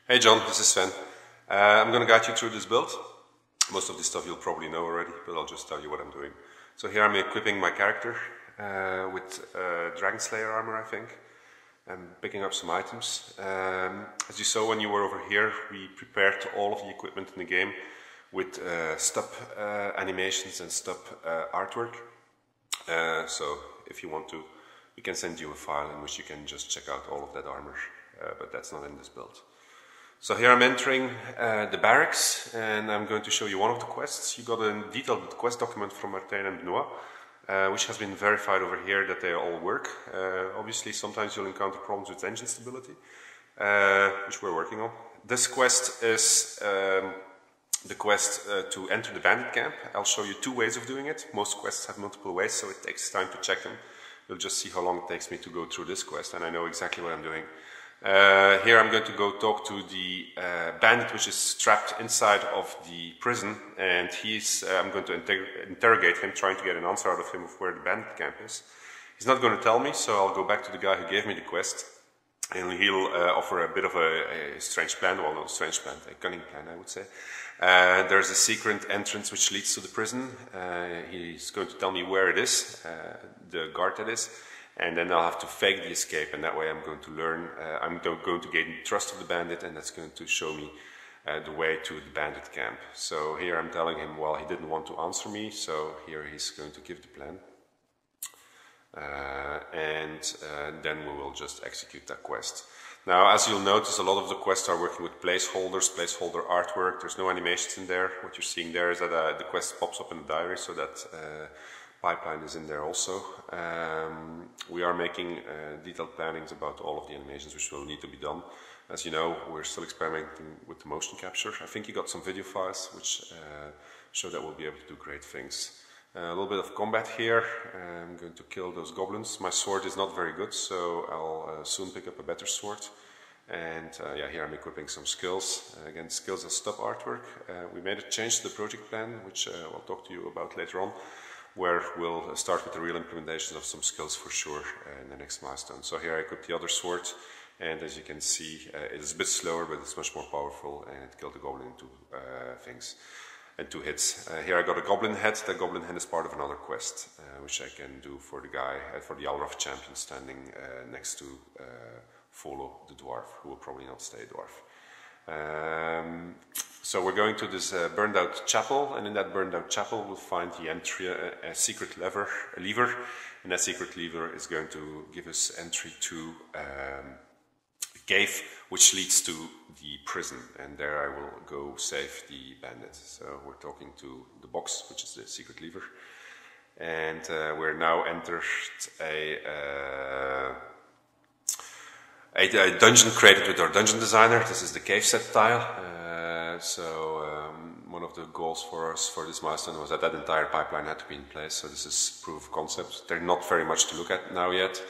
Hey John, this is Sven. I'm going to guide you through this build. Most of this stuff you'll probably know already, but I'll just tell you what I'm doing. So here I'm equipping my character with Dragon Slayer armor, I think. I'm picking up some items. As you saw when you were over here, we prepared all of the equipment in the game with stub animations and stub artwork. So if you want to, we can send you a file in which you can just check out all of that armor, but that's not in this build. So here I'm entering the barracks, and I'm going to show you one of the quests. You got a detailed quest document from Martin and Benoit, which has been verified over here that they all work. Obviously sometimes you'll encounter problems with engine stability, which we're working on. This quest is the quest to enter the bandit camp. I'll show you two ways of doing it. Most quests have multiple ways, so it takes time to check them. You'll just see how long it takes me to go through this quest, and I know exactly what I'm doing. Here I'm going to go talk to the bandit which is trapped inside of the prison, and I'm going to interrogate him, trying to get an answer out of him of where the bandit camp is. He's not going to tell me, so I'll go back to the guy who gave me the quest, and he'll offer a bit of a strange plan, well not a strange plan, a cunning plan I would say. There's a secret entrance which leads to the prison. He's going to tell me where it is, the guard that is. And then I'll have to fake the escape, and that way I'm going to learn, I'm going to gain the trust of the bandit, and that's going to show me the way to the bandit camp. So here I'm telling him, well, he didn't want to answer me, so here he's going to give the plan. Then we will just execute that quest. Now, as you'll notice, a lot of the quests are working with placeholders, placeholder artwork. There's no animations in there. What you're seeing there is that the quest pops up in the diary, so that pipeline is in there also. We are making detailed plannings about all of the animations which will need to be done. As you know, we're still experimenting with the motion capture. I think you got some video files which show that we'll be able to do great things. A little bit of combat here. I'm going to kill those goblins. My sword is not very good, so I'll soon pick up a better sword. And yeah, here I'm equipping some skills. Again, skills and stub artwork. We made a change to the project plan, which I'll talk to you about later on, where we'll start with the real implementation of some skills for sure in the next milestone. So here I equipped the other sword, and as you can see, it is a bit slower, but it's much more powerful, and it killed the goblin in two hits. Here I got a goblin head. The goblin head is part of another quest, which I can do for the guy, for the Alraf champion standing next to Follow the dwarf, who will probably not stay a dwarf. So we're going to this burned out chapel, and in that burned out chapel we'll find the entry, a secret lever, and that secret lever is going to give us entry to a cave which leads to the prison, and there I will go save the bandit. So we're talking to the box, which is the secret lever, and we're now entered a dungeon created with our dungeon designer. This is the cave set tile. One of the goals for us for this milestone was that that entire pipeline had to be in place. So this is proof of concept. There's not very much to look at now yet,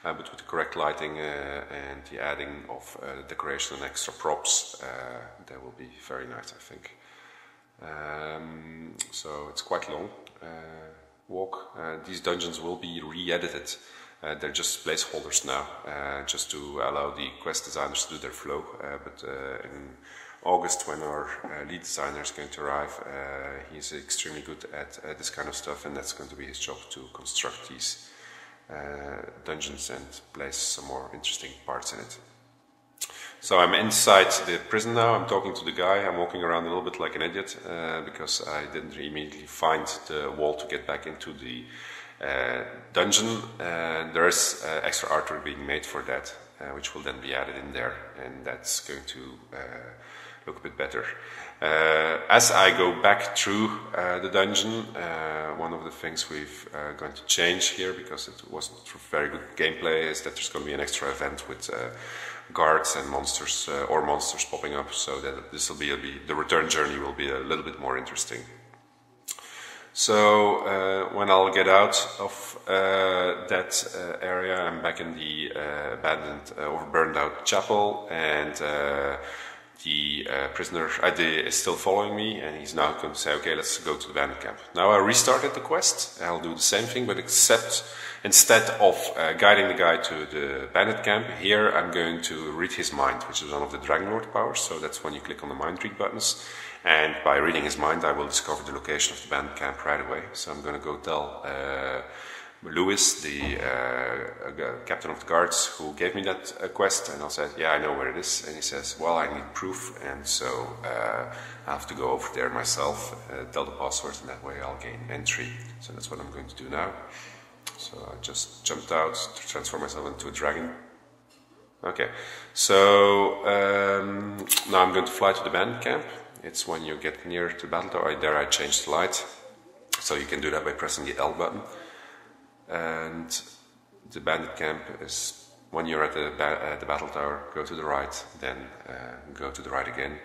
but with the correct lighting and the adding of decoration and extra props, that will be very nice, I think. So it's quite long walk. These dungeons will be re-edited. They're just placeholders now, just to allow the quest designers to do their flow. But in August, when our lead designer is going to arrive, he's extremely good at this kind of stuff, and that's going to be his job to construct these dungeons and place some more interesting parts in it. So I'm inside the prison now. I'm talking to the guy. I'm walking around a little bit like an idiot because I didn't immediately find the wall to get back into the dungeon. There is extra artwork being made for that, which will then be added in there, and that's going to look a bit better. As I go back through the dungeon, one of the things we've going to change here, because it wasn't very good gameplay, is that there's going to be an extra event with guards and monsters, or monsters popping up, so that this will be the return journey will be a little bit more interesting. So when I'll get out of that area, I'm back in the abandoned or burned out chapel, and the prisoner is still following me, and he's now going to say, okay, let's go to the bandit camp. Now I restarted the quest. I'll do the same thing, but except instead of guiding the guy to the bandit camp, here I'm going to read his mind, which is one of the Dragon Lord powers. So that's when you click on the mind read buttons, and by reading his mind I will discover the location of the bandit camp right away. So I'm going to go tell Lewis, the captain of the guards who gave me that quest, and I'll say, yeah, I know where it is. And he says, well, I need proof, and so I have to go over there myself, tell the password, and that way I'll gain entry. So that's what I'm going to do now. So I just jumped out to transform myself into a dragon. Okay, so now I'm going to fly to the bandit camp. It's when you get near to the battle tower. There I changed the light, so you can do that by pressing the L button. And the bandit camp is when you're at the battle tower, go to the right, then go to the right again,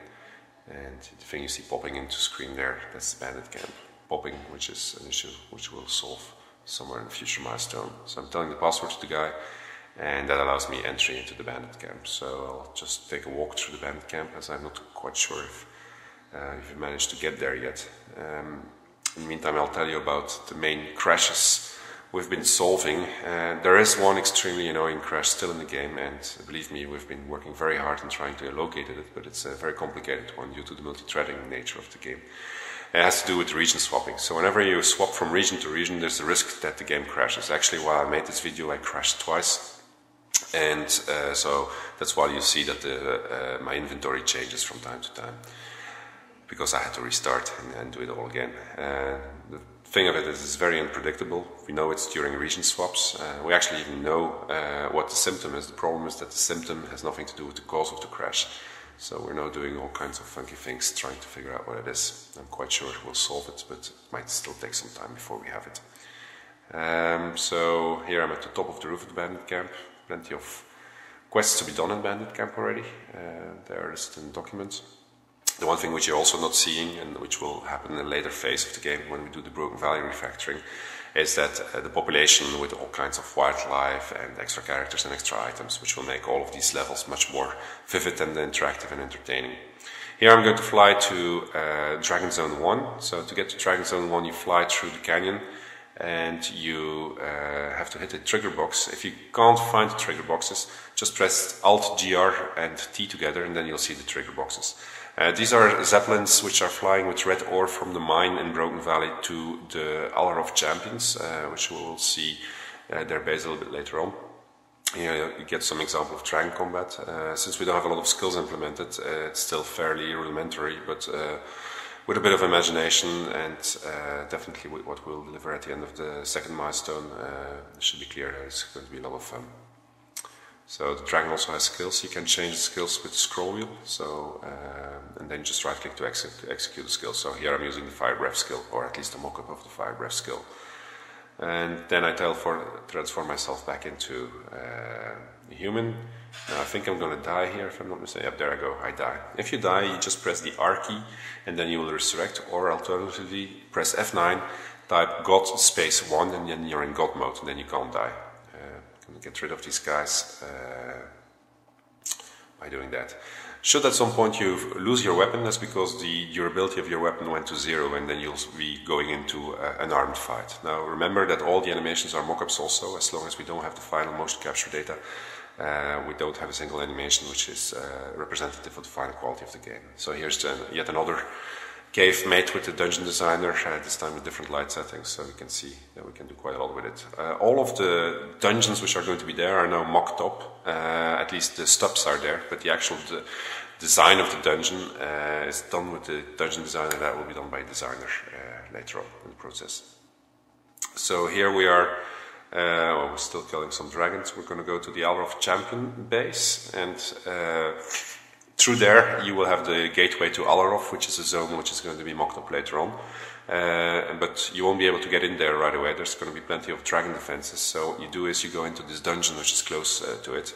and the thing you see popping into screen there, that's the bandit camp popping, which is an issue which we'll solve somewhere in the future milestone. So I'm telling the password to the guy, and that allows me entry into the bandit camp. So I'll just take a walk through the bandit camp, as I'm not quite sure if you managed to get there yet. In the meantime, I'll tell you about the main crashes we've been solving. There is one extremely annoying crash still in the game, and believe me, we've been working very hard in trying to locate it, but it's a very complicated one due to the multi-threading nature of the game. It has to do with region swapping. So whenever you swap from region to region, there's a risk that the game crashes. Actually, while I made this video, I crashed twice, and so that's why you see that my inventory changes from time to time, because I had to restart and do it all again. The thing of it is, it's very unpredictable. We know it's during region swaps. We actually even know what the symptom is. The problem is that the symptom has nothing to do with the cause of the crash. So we're now doing all kinds of funky things, trying to figure out what it is. I'm quite sure we'll solve it, but it might still take some time before we have it. So here I'm at the top of the roof of the bandit camp. Plenty of quests to be done in bandit camp already. They are listed in the document. The one thing which you're also not seeing, and which will happen in a later phase of the game when we do the Broken Valley refactoring, is that the population with all kinds of wildlife and extra characters and extra items, which will make all of these levels much more vivid and interactive and entertaining. Here I'm going to fly to Dragon Zone 1. So to get to Dragon Zone 1, you fly through the canyon, and you have to hit the trigger box. If you can't find the trigger boxes, just press Alt, GR and T together, and then you'll see the trigger boxes. These are zeppelins which are flying with red ore from the mine in Broken Valley to the Alaroth Champions, which we will see their base a little bit later on. Here you get some example of dragon combat. Since we don't have a lot of skills implemented, it's still fairly rudimentary, but with a bit of imagination and definitely with what we'll deliver at the end of the second milestone, it should be clear that it's going to be a lot of fun. So the dragon also has skills. You can change the skills with the scroll wheel. So and then just right click to execute the skill. So here I'm using the fire breath skill, or at least a mock-up of the fire breath skill. And then I transform myself back into a human. Now I think I'm going to die here, if I'm not mistaken. Yep, there I go, I die. If you die, you just press the R key, and then you will resurrect, or alternatively, press F9, type God space 1, and then you're in God mode, and then you can't die. I'm going to get rid of these guys by doing that. Should at some point you lose your weapon, that's because the durability of your weapon went to 0, and then you'll be going into an armed fight. Now remember that all the animations are mock-ups also. As long as we don't have the final motion capture data, we don't have a single animation which is representative of the final quality of the game. So here's yet another cave made with the dungeon designer, this time with different light settings, so you can see that we can do quite a lot with it. All of the dungeons which are going to be there are now mocked up, at least the stubs are there, but the actual design of the dungeon is done with the dungeon designer. That will be done by a designer later on in the process. So here we are, well, we're still killing some dragons. We're going to go to the Alaroth Champion base, and through there you will have the gateway to Alaroth, which is a zone which is going to be mocked up later on. But you won't be able to get in there right away. There's going to be plenty of dragon defenses. So what you do is you go into this dungeon which is close to it,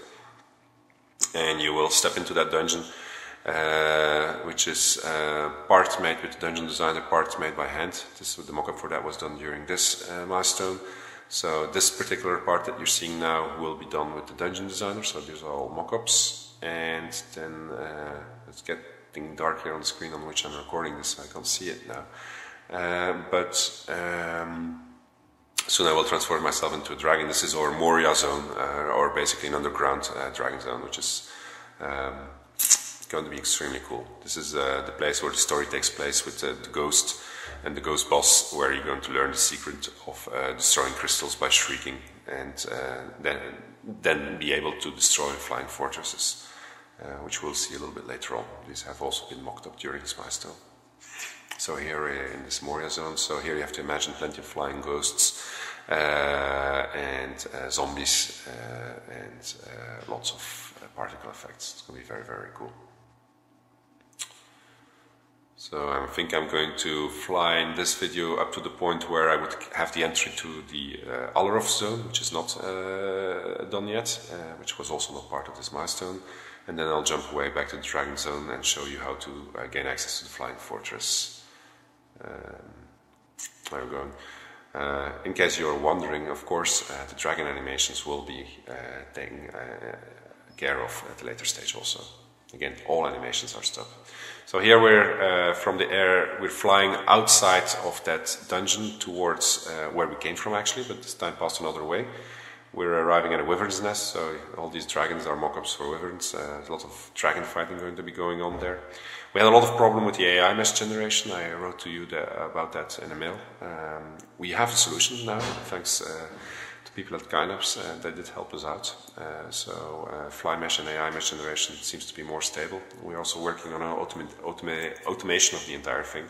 and you will step into that dungeon, which is part made with the dungeon designer, part made by hand. The mock-up for that was done during this milestone. So this particular part that you're seeing now will be done with the dungeon designer. So these are all mock-ups. and then it's getting dark here on the screen on which I'm recording this, so I can't see it now. Soon I will transform myself into a dragon. This is our Moria zone, or basically an underground dragon zone, which is going to be extremely cool. This is the place where the story takes place with the ghost and the ghost boss, where you're going to learn the secret of destroying crystals by shrieking, and then be able to destroy flying fortresses, which we'll see a little bit later on. These have also been mocked up during this milestone. So here in this Moria zone, so here you have to imagine plenty of flying ghosts and zombies and lots of particle effects. It's going to be very, very cool. So I think I'm going to fly in this video up to the point where I would have the entry to the Alaroth zone, which is not done yet, which was also not part of this milestone. And then I'll jump away back to the Dragon Zone and show you how to gain access to the Flying Fortress. There we go. In case you're wondering, of course, the dragon animations will be taken care of at a later stage also. Again, all animations are stopped. So here we're, from the air, we're flying outside of that dungeon towards where we came from actually, but this time passed another way. We're arriving at a wyvern's nest, so all these dragons are mock-ups for wyverns. There's a lot of dragon fighting going to be going on there. We had a lot of problem with the AI mesh generation. I wrote to you about that in a mail. We have a solution now, thanks to people at Gynaps. They did help us out. Fly mesh and AI mesh generation seems to be more stable. We're also working on an automation of the entire thing,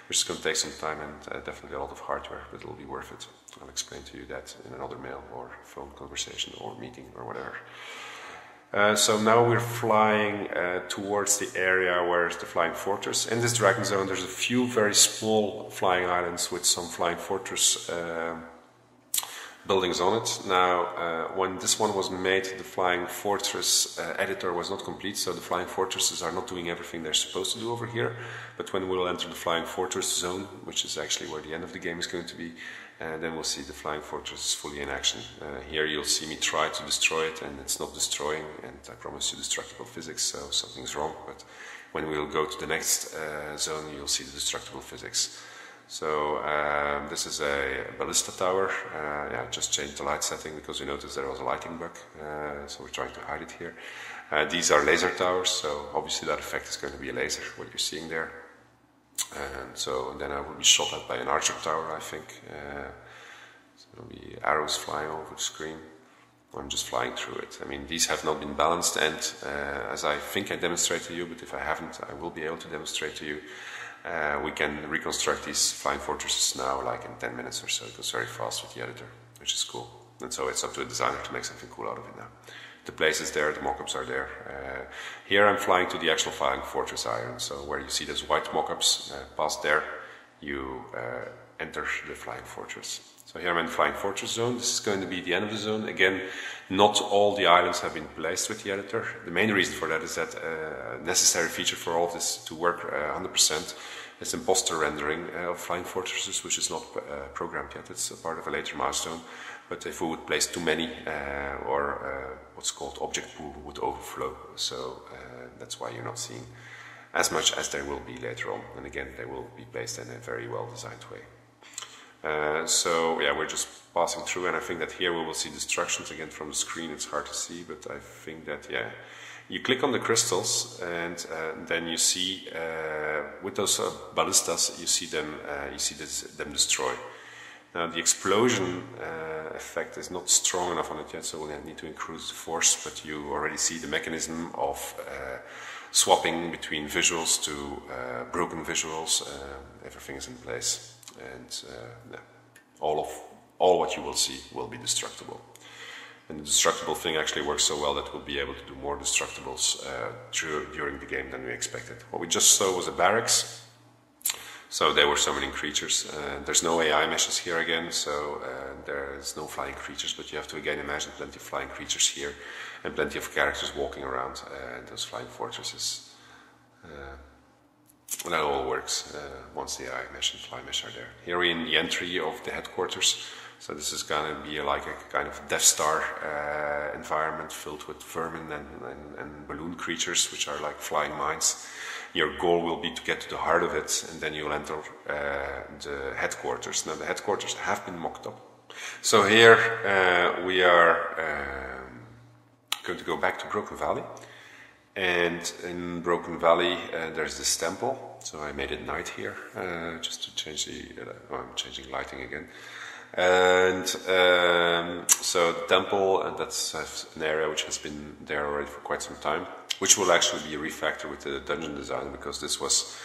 which is going to take some time and definitely a lot of hardware, but it'll be worth it. I'll explain to you that in another mail or phone conversation or meeting or whatever. So now we're flying towards the area where is the Flying Fortress. In this Dragon Zone there's a few very small flying islands with some Flying Fortress buildings on it. Now, when this one was made, the Flying Fortress editor was not complete, so the Flying Fortresses are not doing everything they're supposed to do over here. But when we'll enter the Flying Fortress zone, which is actually where the end of the game is going to be, then we'll see the Flying Fortress fully in action. Here you'll see me try to destroy it, and it's not destroying, and I promise you destructible physics, so something's wrong. But when we'll go to the next zone, you'll see the destructible physics. So this is a ballista tower. Yeah, just changed the light setting because we noticed there was a lighting bug, so we're trying to hide it here. These are laser towers, so obviously that effect is going to be a laser, what you're seeing there. And then I will be shot at by an archer tower, I think. So there'll be arrows flying over the screen. I'm just flying through it. I mean, these have not been balanced, and as I think I demonstrated to you, but if I haven't, I will be able to demonstrate to you. We can reconstruct these flying fortresses now, like in 10 minutes or so. It goes very fast with the editor, which is cool. And so it's up to a designer to make something cool out of it now. The place is there, the mock-ups are there. Here I'm flying to the actual Flying Fortress Island, so where you see those white mock-ups, past there, you enter the Flying Fortress. So here I'm in the Flying Fortress zone. This is going to be the end of the zone. Again, not all the islands have been placed with the editor. The main reason for that is that a necessary feature for all of this to work 100% is imposter rendering of Flying Fortresses, which is not programmed yet. It's a part of a later milestone. But if we would place too many, what's called object pool would overflow. So that's why you're not seeing as much as there will be later on. And again, they will be placed in a very well designed way. So yeah, we're just passing through, and I think that here we will see destructions. Again, from the screen it's hard to see, but I think that, yeah, you click on the crystals, and then you see with those ballistas, you see them destroy. Now the explosion effect is not strong enough on it yet, so we'll need to increase the force, but you already see the mechanism of swapping between visuals to broken visuals. Everything is in place, and yeah, all what you will see will be destructible. And the destructible thing actually works so well that we'll be able to do more destructibles during the game than we expected. What we just saw was a barracks. So they were summoning creatures. There's no AI meshes here again, so there's no flying creatures, but you have to again imagine plenty of flying creatures here and plenty of characters walking around those flying fortresses. And that all works once the AI mesh and fly mesh are there. Here we're in the entry of the headquarters So this is going to be like a kind of Death Star environment filled with vermin and balloon creatures, which are like flying mines. Your goal will be to get to the heart of it, and then you'll enter the headquarters. Now the headquarters have been mocked up. So here we are going to go back to Broken Valley. And in Broken Valley there's this temple. So I made it night here, just to change the... I'm changing lighting again. And so the temple, and that's an area which has been there already for quite some time, which will actually be refactored with the dungeon design, because this was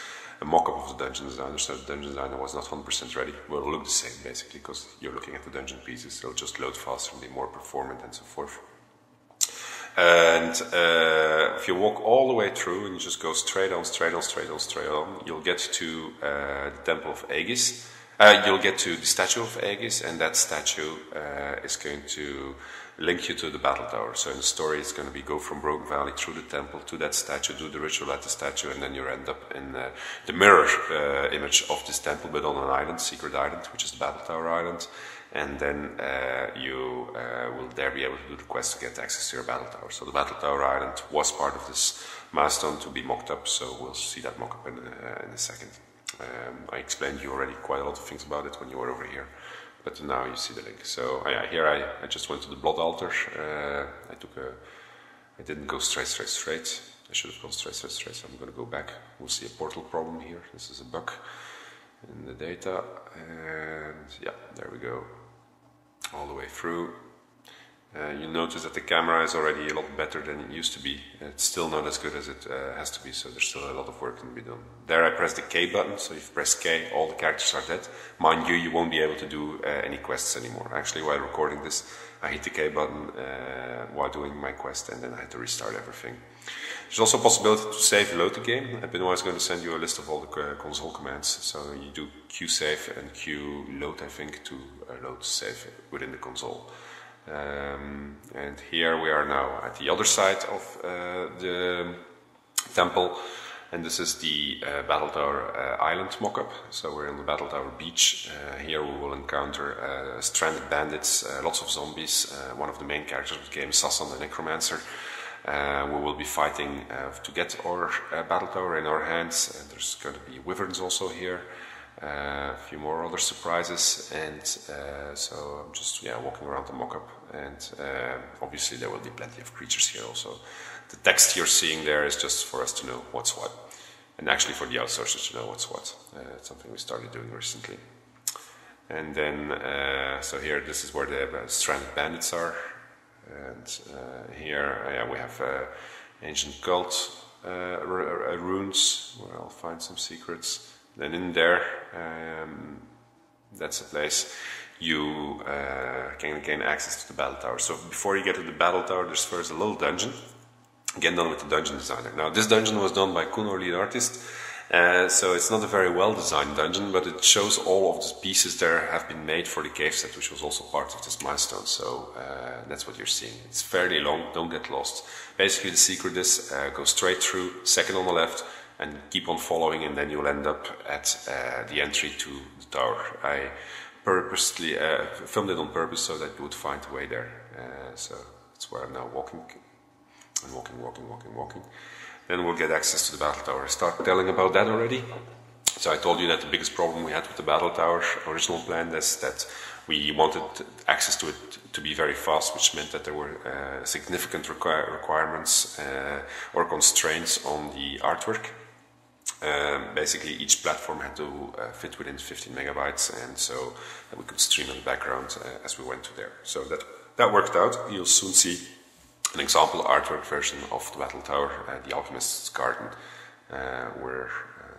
a mock-up of the dungeon designer, so the dungeon designer was not 100% ready. Well, it'll look the same basically, because you're looking at the dungeon pieces, they'll just load faster and be more performant and so forth. And if you walk all the way through and you just go straight on, you'll get to the Temple of Aegis. You'll get to the Statue of Aegis, and that statue is going to link you to the Battle Tower. So in the story it's going to be go from Broken Valley through the temple to that statue, do the ritual at the statue, and then you end up in the mirror image of this temple, but on an island, secret island, which is the Battle Tower Island. And then you will there be able to do the quest to get access to your Battle Tower. So the Battle Tower Island was part of this milestone to be mocked up, so we'll see that mock-up in a second. I explained you already quite a lot of things about it when you were over here, but now you see the link. So yeah, here I just went to the Blood Altar. I didn't go straight. I should have gone straight, so I'm going to go back. We'll see a portal problem here. This is a bug in the data, and yeah, there we go. All the way through. You notice that the camera is already a lot better than it used to be. It's still not as good as it has to be, so there's still a lot of work to be done. There I pressed the K button, so if you press K, all the characters are dead. Mind you, you won't be able to do any quests anymore. Actually, while recording this, I hit the K button while doing my quest, and then I had to restart everything. There's also a possibility to save and load the game. Benoit is going to send you a list of all the console commands. So you do qsave and qload, I think, to load save within the console. And here we are now at the other side of the temple, and this is the Battle Tower Island mockup. So we're on the Battle Tower beach. Here we will encounter stranded bandits, lots of zombies. One of the main characters of the game, Sassan the Necromancer. We will be fighting to get our Battle Tower in our hands, and there's going to be wyverns also here. A few more other surprises, and so I'm just walking around the mock-up, and obviously there will be plenty of creatures here also. The text you're seeing there is just for us to know what's what, and actually for the outsourcers to know what's what. It's something we started doing recently. And then, so here, this is where the stranded bandits are, and here we have ancient cult runes, where I'll find some secrets. Then in there, that's a place you can gain access to the Battle Tower. So before you get to the Battle Tower, there's first a little dungeon, again done with the dungeon designer. Now this dungeon was done by Kuno, lead artist, so it's not a very well designed dungeon, but it shows all of the pieces there have been made for the cave set, which was also part of this milestone. So that's what you're seeing. It's fairly long, don't get lost. Basically the secret is go straight through, second on the left, and keep on following, and then you'll end up at the entry to the tower. I purposely filmed it on purpose so that you would find a way there. So that's where I'm now walking, and walking. Then we'll get access to the Battle Tower. I started telling about that already. So I told you that the biggest problem we had with the Battle Tower original plan is that we wanted access to it to be very fast, which meant that there were significant requirements or constraints on the artwork. Basically each platform had to fit within 15 megabytes, and so that we could stream in the background as we went to there. So that worked out. You'll soon see an example artwork version of the Battle Tower, the Alchemist's Garden. We're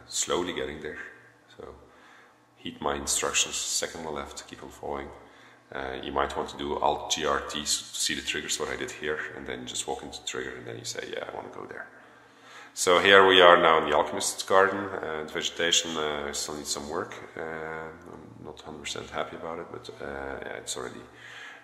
slowly getting there. So heed my instructions, second on the left, keep on following. You might want to do Alt-GRT to see the triggers, what I did here, and then just walk into the trigger, and then you say, yeah, I want to go there. So here we are now in the Alchemist's Garden. The vegetation still needs some work. I'm not 100% happy about it, but yeah, it's already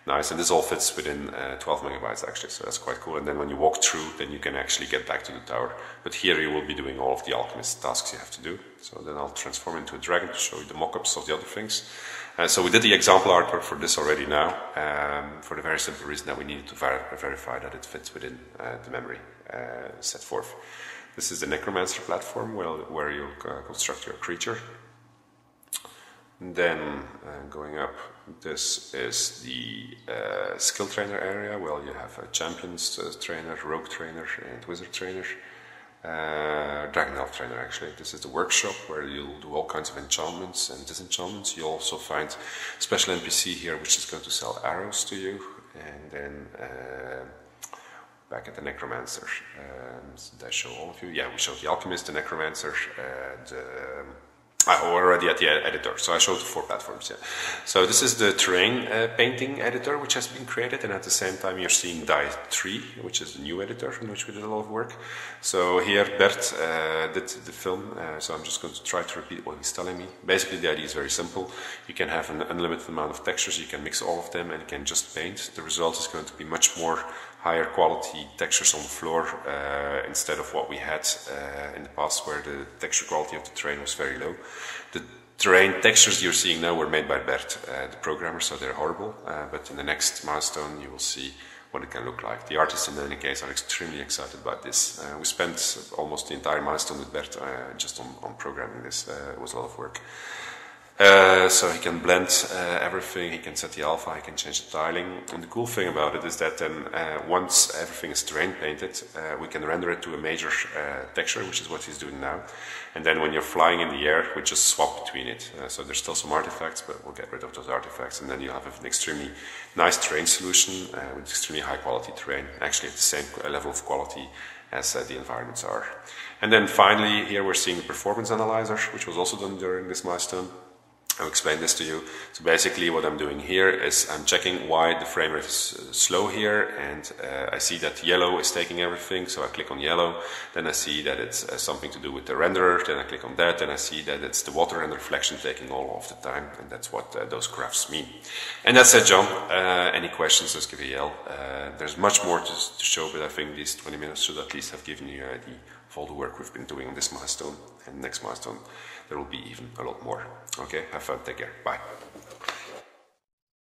Nice, and this all fits within 12 megabytes actually, so that's quite cool. And then when you walk through, then you can actually get back to the tower. But here you will be doing all of the alchemist tasks you have to do. So then I'll transform into a dragon to show you the mock-ups of the other things. So we did the example artwork for this already now, for the very simple reason that we needed to verify that it fits within the memory set forth. This is the Necromancer platform where you'll construct your creature. And then going up, this is the skill trainer area. Well, you have a champions trainer, rogue trainer, and wizard trainer. Dragon Elf trainer actually. This is the workshop where you'll do all kinds of enchantments and disenchantments. You'll also find special NPC here which is going to sell arrows to you. And then back at the Necromancer, did I show all of you? Yeah, we showed the Alchemist, the Necromancer, already at the editor, so I showed the 4 platforms. Yeah. So this is the terrain painting editor which has been created, and at the same time you're seeing Die 3, which is the new editor in which we did a lot of work. So here Bert did the film, so I'm just going to try to repeat what he's telling me. Basically the idea is very simple. You can have an unlimited amount of textures, you can mix all of them, and you can just paint. The result is going to be much more higher quality textures on the floor instead of what we had in the past where the texture quality of the terrain was very low. The terrain textures you're seeing now were made by Bert, the programmer, so they're horrible, but in the next milestone you will see what it can look like. The artists in any case are extremely excited about this. We spent almost the entire milestone with Bert just on programming this. It was a lot of work. So he can blend everything, he can set the alpha, he can change the tiling. And the cool thing about it is that then once everything is terrain painted, we can render it to a major texture, which is what he's doing now. And then when you're flying in the air, we just swap between it. So there's still some artifacts, but we'll get rid of those artifacts. And then you'll have an extremely nice terrain solution with extremely high quality terrain, actually at the same level of quality as the environments are. And then finally, here we're seeing the performance analyzer, which was also done during this milestone. I'll explain this to you. So basically what I'm doing here is I'm checking why the frame rate is slow here, and I see that yellow is taking everything, so I click on yellow. Then I see that it's something to do with the renderer, then I click on that, then I see that it's the water and the reflection taking all of the time, and that's what those graphs mean. And that's it, John. Any questions, just give a yell. There's much more to show, but I think these 20 minutes should at least have given you an idea of all the work we've been doing on this milestone, and next milestone there will be even a lot more. Okay, have fun, take care, bye.